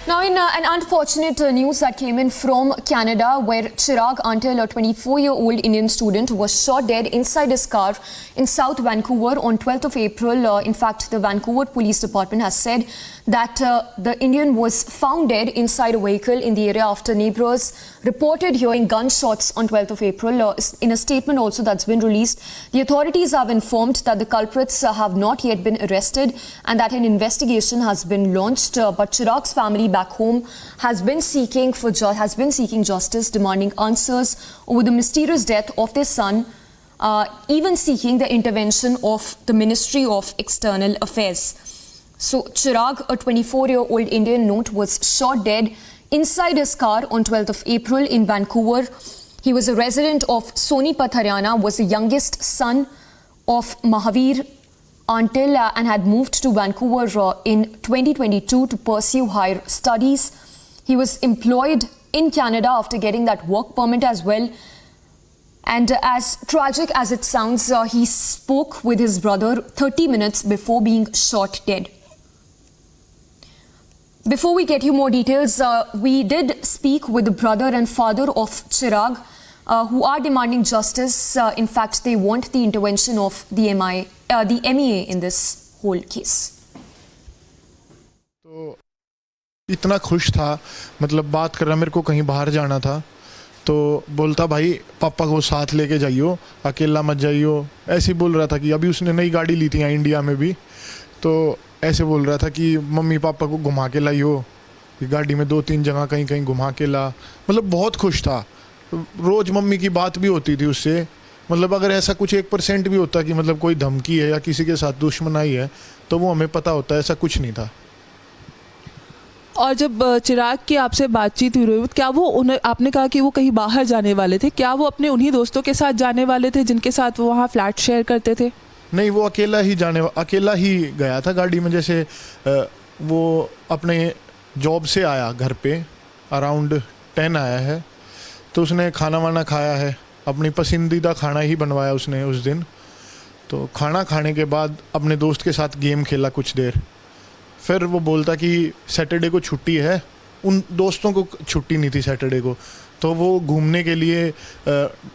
Now, in an unfortunate news that came in from Canada, where Chirag, until a 24-year-old Indian student, was shot dead inside his car in South Vancouver on 12th of April. In fact, the Vancouver Police Department has said that the Indian was found dead inside a vehicle in the area after neighbors reported hearing gunshots on 12th of April. In a statement also that's been released, the authorities have informed that the culprits have not yet been arrested and that an investigation has been launched. But Chirag's family back home has been seeking justice, demanding answers over the mysterious death of their son, even seeking the intervention of the Ministry of External Affairs. So Chirag, a 24-year-old Indian note, was shot dead inside his car on 12th of April in Vancouver. He was a resident of Sonipat, Haryana, was the youngest son of Mahavir Antil and had moved to Vancouver in 2022 to pursue higher studies. He was employed in Canada after getting that work permit as well. And as tragic as it sounds, he spoke with his brother 30 minutes before being shot dead. Before we get you more details, we did speak with the brother and father of Chirag, who are demanding justice. In fact, they want the intervention of the MEA in this whole case. तो इतना खुश था, मतलब बात कर रहा, मेरे को कहीं बाहर जाना था, तो बोलता भाई पापा को साथ लेके जाइयो, अकेला मत जाइयो। ऐसे बोल रहा था कि अभी उसने नई गाड़ी ली थी इंडिया में भी, तो ऐसे बोल रहा था कि मम्मी पापा को घुमा के लाइयो, गाड़ी में 2-3 जगह कहीं कहीं घुमा के ला। मतलब बहुत खुश था। रोज मम्मी की बात भी होती थी उससे। मतलब अगर ऐसा कुछ 1% भी होता कि मतलब कोई धमकी है या किसी के साथ दुश्मनाई है, तो वो हमें पता होता, ऐसा कुछ नहीं था। और जब चिराग की आपसे बातचीत हुई, क्या वो आपने कहा कि वो कहीं बाहर जाने वाले थे, क्या वो अपने उन्हीं दोस्तों के साथ जाने वाले थे जिनके साथ वो वहाँ फ्लैट शेयर करते थे? नहीं, वो अकेला ही गया था गाड़ी में। जैसे वो अपने जॉब से आया घर पे अराउंड 10 आया है, तो उसने खाना वाना खाया है, अपनी पसंदीदा खाना ही बनवाया उसने उस दिन। तो खाना खाने के बाद अपने दोस्त के साथ गेम खेला कुछ देर, फिर वो बोलता कि सैटरडे को छुट्टी है। उन दोस्तों को छुट्टी नहीं थी सैटरडे को, तो वो घूमने के लिए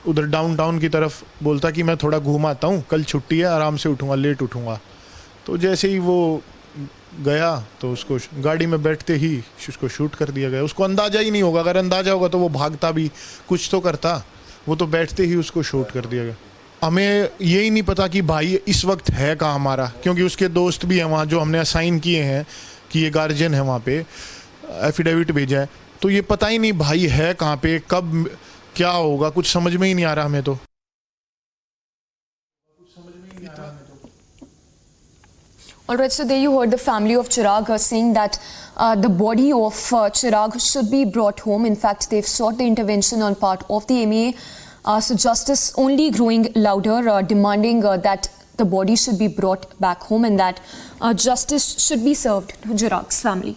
उधर डाउनटाउन की तरफ बोलता कि मैं थोड़ा घूम आता हूँ, कल छुट्टी है, आराम से उठूँगा, लेट उठूँगा। तो जैसे ही वो गया तो उसको गाड़ी में बैठते ही उसको शूट कर दिया गया। उसको अंदाज़ा ही नहीं होगा, अगर अंदाज़ा होगा तो वो भागता भी, कुछ तो करता। वो तो बैठते ही उसको शूट कर दिया गया। हमें यही नहीं पता कि भाई इस वक्त है कहाँ हमारा, क्योंकि उसके दोस्त भी हैं वहाँ जो हमने असाइन किए हैं कि ये गार्जियन है, वहाँ पे एफिडेविट भेजा है, तो ये पता ही नहीं भाई है कहाँ पे, कब क्या होगा, कुछ समझ में ही नहीं आ रहा हमें तो। All right, so there you heard the family of Chirag saying that the body of Chirag should be brought home. In fact, they've sought the intervention on part of the MEA. So justice only growing louder, demanding that the body should be brought back home and that justice should be served to Chirag's family.